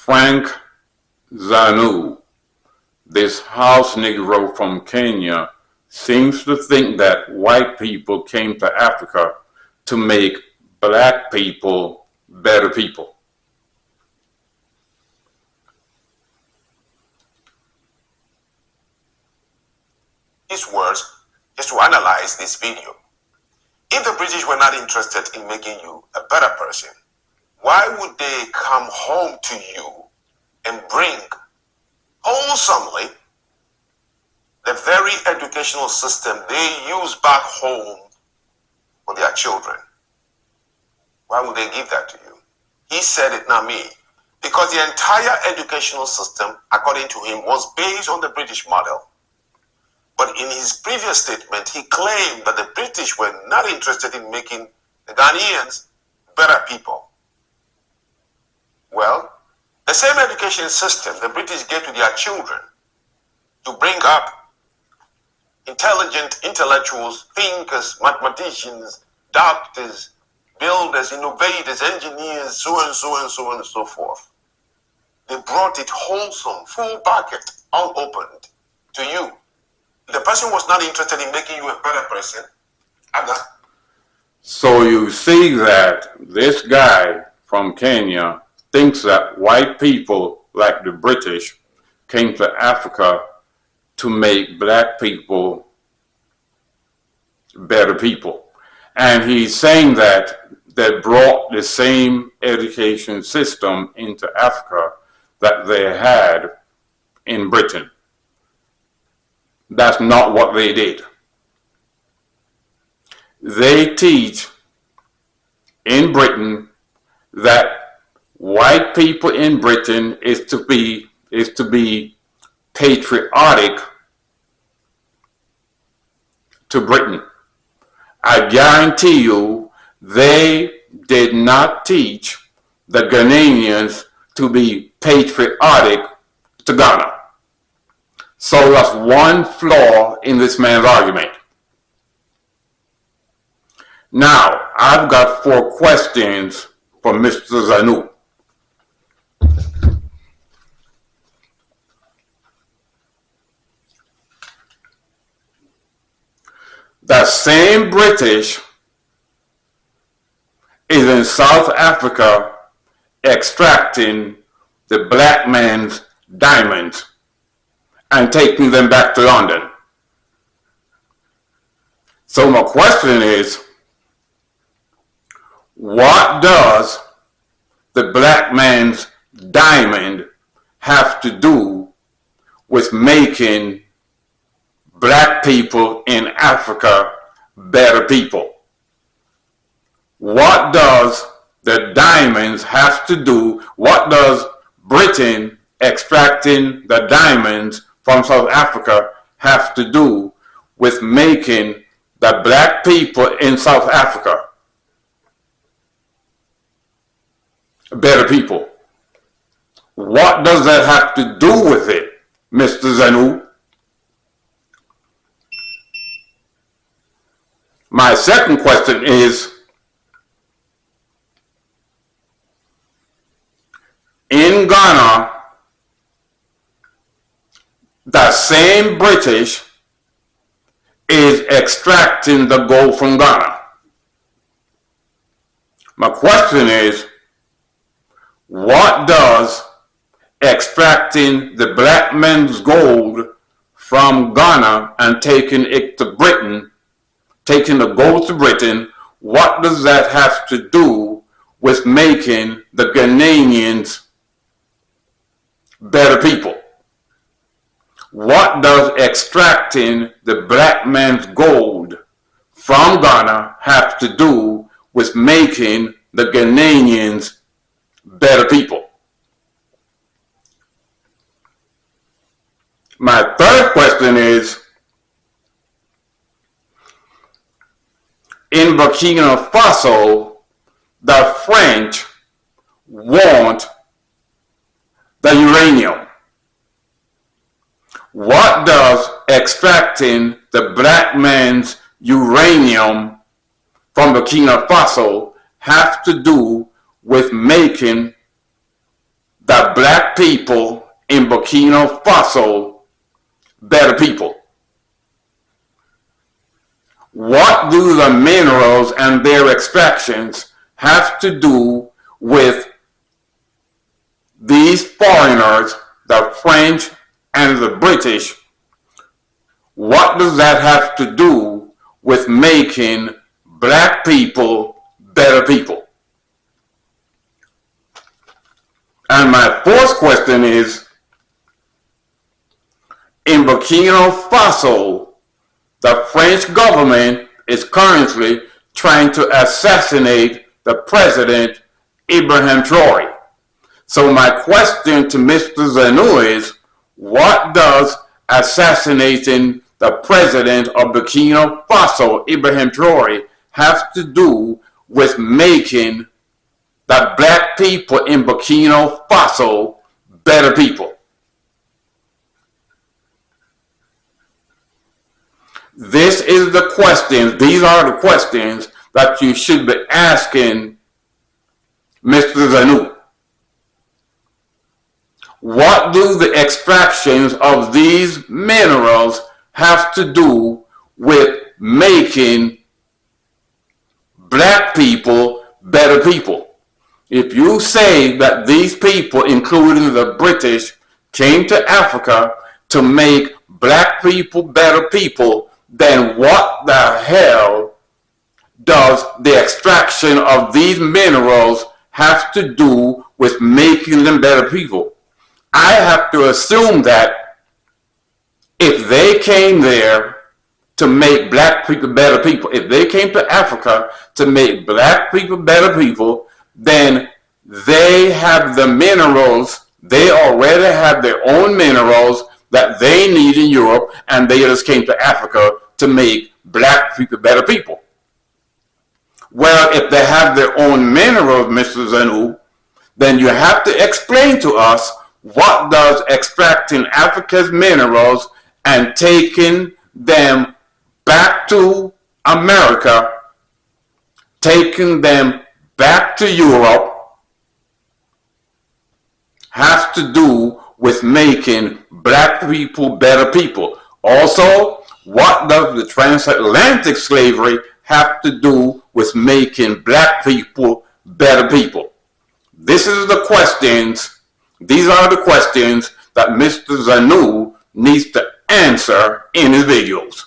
Franck Zanu, this house Negro from Kenya, seems to think that white people came to Africa to make black people better people. His words is to analyze this video. If the British were not interested in making you a better person, why would they come home to you and bring wholesomely the very educational system they use back home for their children? Why would they give that to you? He said it, not me. Because the entire educational system, according to him, was based on the British model. But in his previous statement, he claimed that the British were not interested in making the Ghananians better people. Well, the same education system the British gave to their children to bring up intelligent intellectuals, thinkers, mathematicians, doctors, builders, innovators, engineers, so and so and so on and so forth. They brought it wholesome, full bucket, unopened to you. The person was not interested in making you a better person. So you see that this guy from Kenya thinks that white people, like the British, came to Africa to make black people better people. And he's saying that they brought the same education system into Africa that they had in Britain. That's not what they did. They teach in Britain that white people in Britain is to be patriotic to Britain. I guarantee you they did not teach the Ghananians to be patriotic to Ghana. So that's one flaw in this man's argument. Now, I've got 4 questions for Mr. Zanu. That same British is in South Africa extracting the black man's diamonds and taking them back to London. So my question is, what does the black man's diamond have to do with making black people in Africa better people? What does the diamonds have to do, what does Britain extracting the diamonds from South Africa have to do with making the black people in South Africa better people? What does that have to do with it, Mr. Zanu? My second question is, in Ghana, the same British is extracting the gold from Ghana. My question is, what does extracting the black man's gold from Ghana and taking it to Britain, taking the gold to Britain, what does that have to do with making the Ghananians better people? What does extracting the black man's gold from Ghana have to do with making the Ghananians better people? My third question is, in Burkina Faso, the French want the uranium. What does extracting the black man's uranium from Burkina Faso have to do with making that black people in Burkina Faso better people? What do the minerals and their extractions have to do with these foreigners, the French and the British? What does that have to do with making black people better people? And my fourth question is, in Burkina Faso, the French government is currently trying to assassinate the president, Ibrahim Traore. So my question to Mr. Zanu is, what does assassinating the president of Burkina Faso, Ibrahim Traore, have to do with making the black people in Burkina Faso better people? This is the questions, these are the questions that you should be asking Mr. Zanu. What do the extractions of these minerals have to do with making black people better people? If you say that these people, including the British, came to Africa to make black people better people, then what the hell does the extraction of these minerals have to do with making them better people? I have to assume that if they came there to make black people better people, if they came to Africa to make black people better people, then they have the minerals, they already have their own minerals that they need in Europe, and they just came to Africa to make black people better people. Well, if they have their own minerals, Mr. Zanu, then you have to explain to us, what does extracting Africa's minerals and taking them back to America, taking them back to Europe, have to do with making black people better people? Also, what does the transatlantic slavery have to do with making black people better people? This is the questions, these are the questions that Mr. Zanu needs to answer in his videos.